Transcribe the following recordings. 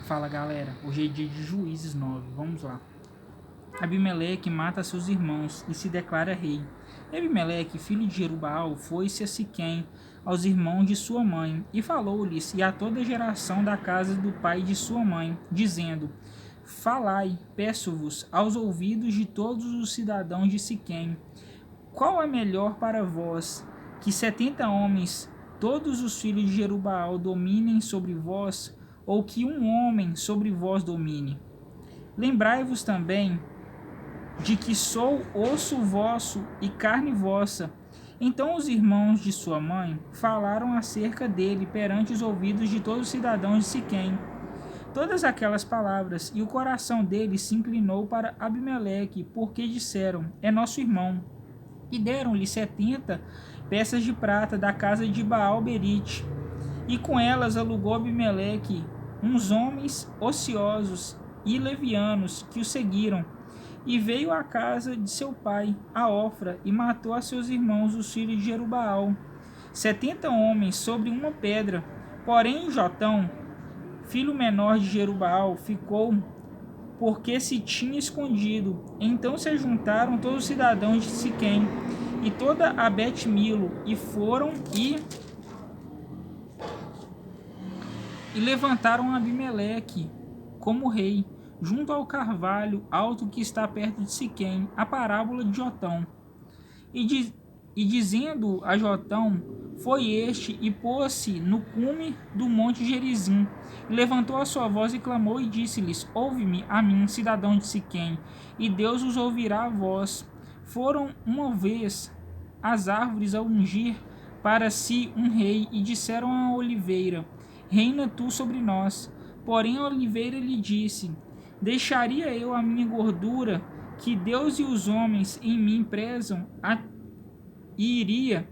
Fala galera, hoje é dia de Juízes 9, vamos lá. Abimeleque mata seus irmãos e se declara rei. Abimeleque, filho de Jerubaal, foi-se a Siquém, aos irmãos de sua mãe, e falou-lhes e a toda a geração da casa do pai de sua mãe, dizendo: Falai, peço-vos, aos ouvidos de todos os cidadãos de Siquém, qual é melhor para vós, que 70 homens, todos os filhos de Jerubaal, dominem sobre vós, ou que um homem sobre vós domine? Lembrai-vos também de que sou osso vosso e carne vossa. Então os irmãos de sua mãe falaram acerca dele perante os ouvidos de todos os cidadãos de Siquém todas aquelas palavras, e o coração deles se inclinou para Abimeleque, porque disseram: É nosso irmão. E deram-lhe 70 peças de prata da casa de Baal-Berite, e com elas alugou Abimeleque uns homens ociosos e levianos que o seguiram, e veio à casa de seu pai, a Ofra, e matou a seus irmãos, os filhos de Jerubaal, 70 homens sobre uma pedra. Porém Jotão, filho menor de Jerubaal, ficou, porque se tinha escondido. Então se juntaram todos os cidadãos de Siquém e toda a Bet-Milo, e foram e levantaram Abimeleque como rei, junto ao carvalho alto que está perto de Siquém, a parábola de Jotão. E dizendo a Jotão, foi este e pôs-se no cume do monte Gerizim, e levantou a sua voz e clamou e disse-lhes: Ouve-me a mim, cidadão de Siquém, e Deus os ouvirá a vós. Foram uma vez as árvores a ungir para si um rei, e disseram à oliveira: Reina tu sobre nós. Porém a oliveira lhe disse: Deixaria eu a minha gordura, que Deus e os homens em mim prezam, e iria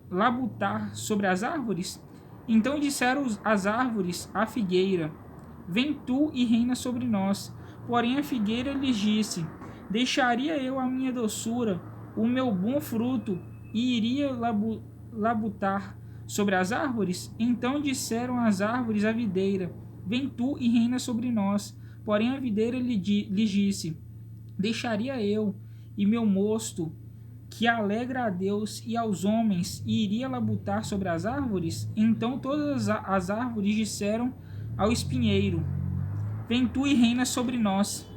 labutar sobre as árvores? Então disseram as árvores à figueira: Vem tu e reina sobre nós. Porém a figueira lhes disse: Deixaria eu a minha doçura, o meu bom fruto, e iria labutar sobre as árvores? Então disseram as árvores à videira: Vem tu e reina sobre nós. Porém a videira lhes disse: Deixaria eu e meu mosto, que alegra a Deus e aos homens, e iria labutar sobre as árvores? Então todas as árvores disseram ao espinheiro: Vem tu e reina sobre nós.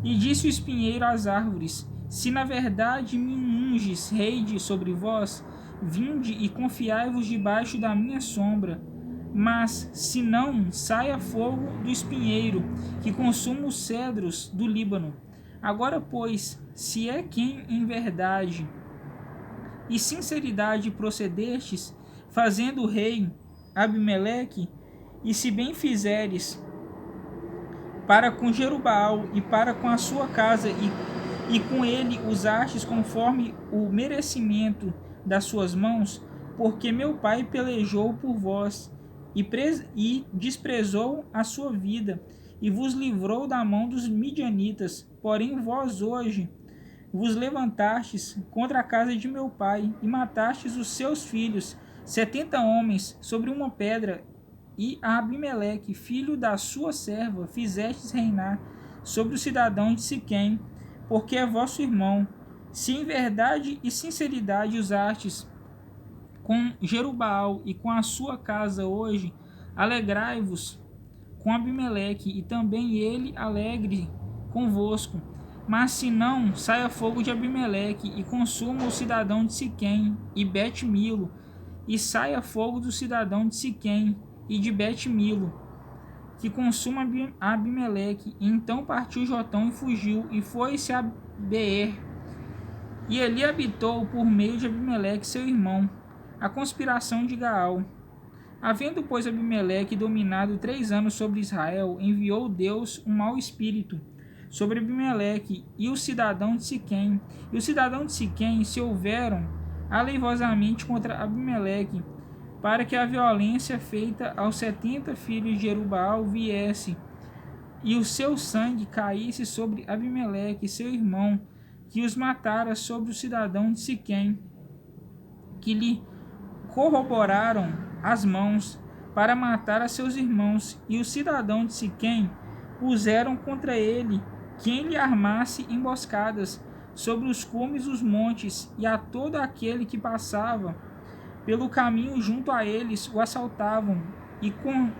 E disse o espinheiro às árvores: Se na verdade me unges rei sobre vós, vinde e confiai-vos debaixo da minha sombra. Mas, se não, saia fogo do espinheiro, que consuma os cedros do Líbano. Agora, pois, se é quem em verdade e sinceridade procedestes, fazendo o rei Abimeleque, e se bem fizeres para com Jerubaal e para com a sua casa, e com ele usastes conforme o merecimento das suas mãos, porque meu pai pelejou por vós e desprezou a sua vida, e vos livrou da mão dos midianitas. Porém vós hoje vos levantastes contra a casa de meu pai, e matastes os seus filhos, 70 homens, sobre uma pedra, e a Abimeleque, filho da sua serva, fizestes reinar sobre os cidadãos de Siquém, porque é vosso irmão. Se em verdade e sinceridade usastes com Jerubaal e com a sua casa hoje, alegrai-vos com Abimeleque, e também ele alegre convosco. Mas se não, saia fogo de Abimeleque e consuma o cidadão de Siquém e Bet-Milo, e saia fogo do cidadão de Siquém e de Bet-Milo, que consuma Abimeleque. E então partiu Jotão e fugiu, e foi-se a Beer, e ali habitou por meio de Abimeleque seu irmão. A conspiração de Gaal. Havendo, pois, Abimeleque dominado 3 anos sobre Israel, enviou Deus um mau espírito sobre Abimeleque e o cidadão de Siquém. E os cidadãos de Siquém se houveram aleivosamente contra Abimeleque, para que a violência feita aos 70 filhos de Jerubaal viesse, e o seu sangue caísse sobre Abimeleque, seu irmão, que os matara sobre o cidadão de Siquém, que lhe corroboraram as mãos, para matar a seus irmãos, e os cidadãos de Siquém puseram contra ele quem lhe armasse emboscadas sobre os cumes dos montes, e a todo aquele que passava pelo caminho junto a eles o assaltavam.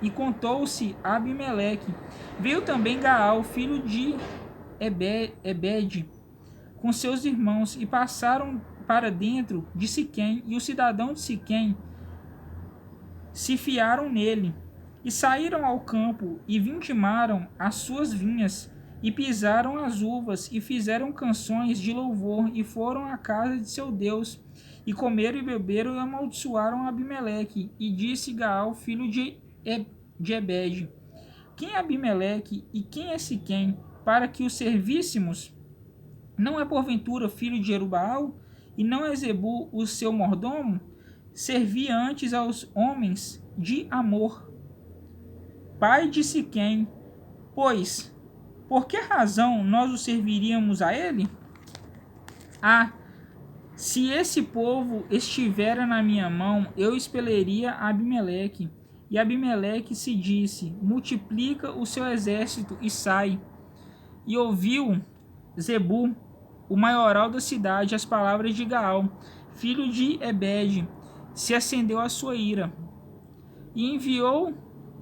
E contou-se a Abimeleque. Veio também Gaal, filho de Ebed, com seus irmãos, e passaram para dentro de Siquém, e os cidadãos de Siquém se fiaram nele, e saíram ao campo, e vintimaram as suas vinhas, e pisaram as uvas, e fizeram canções de louvor, e foram à casa de seu Deus, e comeram e beberam, e amaldiçoaram Abimeleque. E disse Gaal, filho de Ebed: quem é Abimeleque, e quem é Siquém, para que o servíssemos? Não é porventura filho de Jerubaal, e não é Zebu o seu mordomo? Servi antes aos homens de Amor, pai de Siquém. Pois, por que razão nós o serviríamos a ele? Ah, se esse povo estivera na minha mão, eu expeliria Abimeleque. E Abimeleque se disse: multiplica o seu exército e sai. E ouviu Zebu, o maioral da cidade, as palavras de Gaal, filho de Ebed. Se acendeu a sua ira, e enviou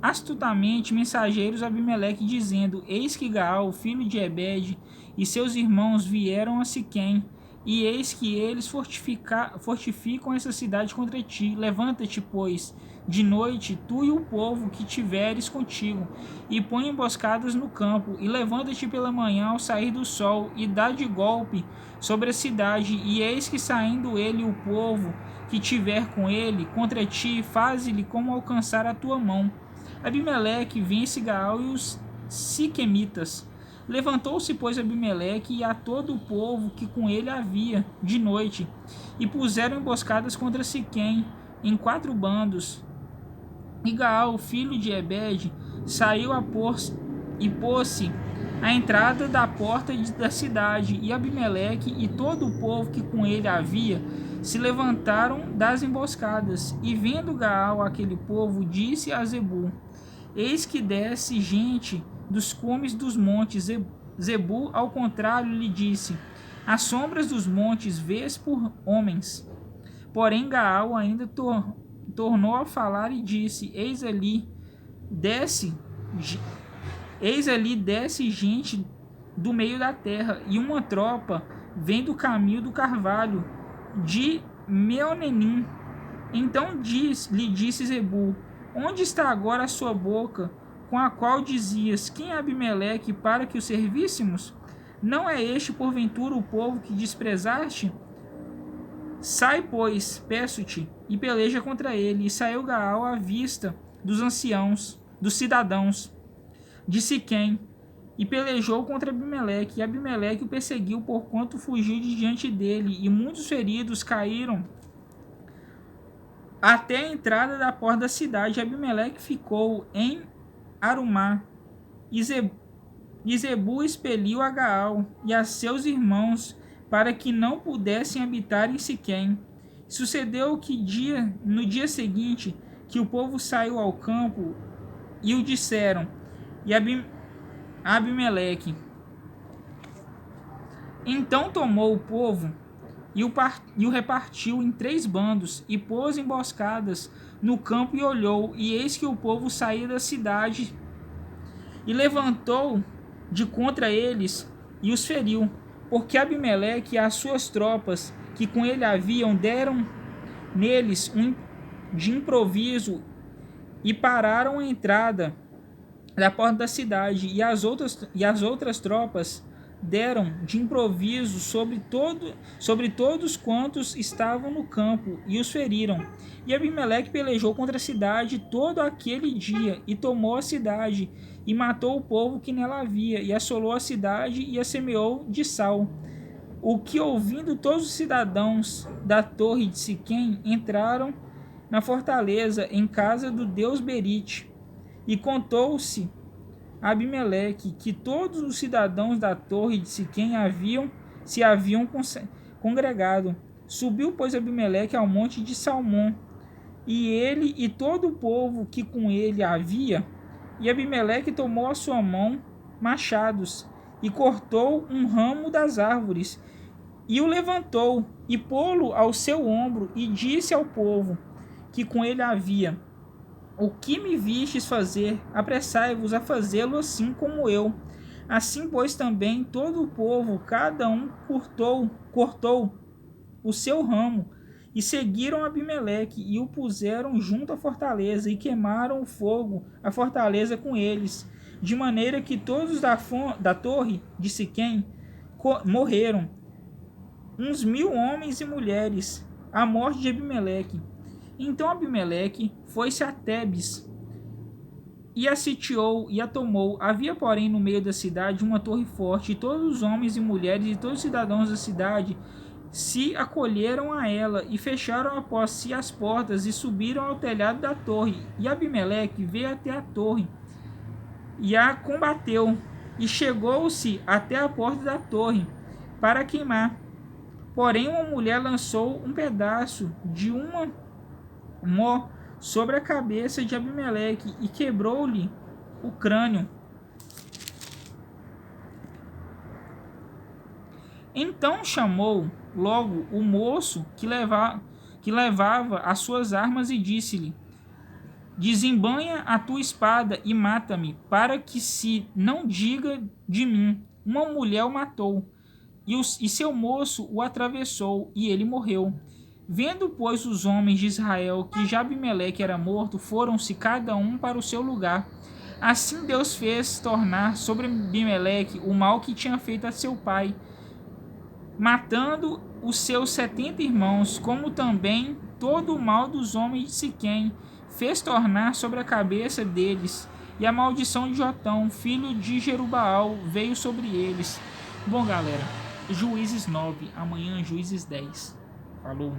astutamente mensageiros a Abimeleque, dizendo: eis que Gaal, filho de Ebed, e seus irmãos vieram a Siquém, e eis que eles fortificam essa cidade contra ti. Levanta-te, pois, de noite, tu e o povo que tiveres contigo, e põe emboscadas no campo, e levanta-te pela manhã ao sair do sol, e dá de golpe sobre a cidade, e eis que saindo ele e o povo que tiver com ele contra ti, faze-lhe como alcançar a tua mão. Abimeleque vence Gaal e os siquemitas. Levantou-se, pois, Abimeleque e a todo o povo que com ele havia, de noite, e puseram emboscadas contra Siquém, em 4 bandos. E Gaal, filho de Ebed, saiu a e pôs-se à entrada da porta da cidade, e Abimeleque e todo o povo que com ele havia se levantaram das emboscadas. E vendo Gaal aquele povo, disse a Zebu: eis que desce gente dos cumes dos montes. Zebu, ao contrário, lhe disse: as sombras dos montes vês por homens. Porém Gaal ainda tornou a falar e disse: eis ali desce gente do meio da terra, e uma tropa vem do caminho do carvalho de Meonenim. Então lhe disse Zebu: onde está agora a sua boca, com a qual dizias: quem é Abimeleque, para que o servíssemos? Não é este porventura o povo que desprezaste? Sai, pois, peço-te, e peleja contra ele. E saiu Gaal à vista dos anciãos, dos cidadãos de Siquém, e pelejou contra Abimeleque. E Abimeleque o perseguiu, porquanto fugiu de diante dele, e muitos feridos caíram até a entrada da porta da cidade. Abimeleque ficou em Arumá, e Zebu expeliu a Gaal e a seus irmãos, para que não pudessem habitar em Siquém. Sucedeu que no dia seguinte, que o povo saiu ao campo, e o disseram, e Abimeleque. Então tomou o povo e o repartiu em 3 bandos, e pôs emboscadas no campo, e olhou, e eis que o povo saía da cidade, e levantou de contra eles, e os feriu, porque Abimeleque e as suas tropas que com ele haviam deram neles de improviso, e pararam a entrada da porta da cidade, e as outras tropas deram de improviso sobre todos quantos estavam no campo, e os feriram. E Abimeleque pelejou contra a cidade todo aquele dia, e tomou a cidade, e matou o povo que nela havia, e assolou a cidade, e a semeou de sal. O que, ouvindo todos os cidadãos da torre de Siquém, entraram na fortaleza, em casa do deus Berite. E contou-se a Abimeleque que todos os cidadãos da torre de Siquém se haviam congregado. Subiu, pois, Abimeleque ao monte de Salmão, e ele e todo o povo que com ele havia. E Abimeleque tomou à sua mão machados e cortou um ramo das árvores e o levantou e pô-lo ao seu ombro e disse ao povo que com ele havia: o que me vistes fazer, apressai-vos a fazê-lo assim como eu. Assim, pois, também todo o povo, cada um cortou o seu ramo, e seguiram Abimeleque, e o puseram junto à fortaleza, e queimaram o fogo a fortaleza com eles, de maneira que todos da torre de Siquém morreram, uns 1000 homens e mulheres, a morte de Abimeleque. Então Abimeleque foi-se a Tebes, e a sitiou e a tomou. Havia, porém, no meio da cidade uma torre forte, e todos os homens e mulheres e todos os cidadãos da cidade se acolheram a ela e fecharam após si as portas e subiram ao telhado da torre. E Abimeleque veio até a torre e a combateu e chegou-se até a porta da torre para queimar. Porém, uma mulher lançou um pedaço de uma mó sobre a cabeça de Abimeleque e quebrou-lhe o crânio. Então chamou logo o moço que levava as suas armas e disse-lhe: desembanha a tua espada e mata-me, para que se não diga de mim, uma mulher o matou. E seu moço o atravessou, e ele morreu. Vendo, pois, os homens de Israel que já Abimeleque era morto, foram-se cada um para o seu lugar. Assim Deus fez tornar sobre Abimeleque o mal que tinha feito a seu pai, matando os seus 70 irmãos, como também todo o mal dos homens de Siquém fez tornar sobre a cabeça deles, e a maldição de Jotão, filho de Jerubaal, veio sobre eles. Bom, galera, Juízes 9, amanhã Juízes 10. Falou!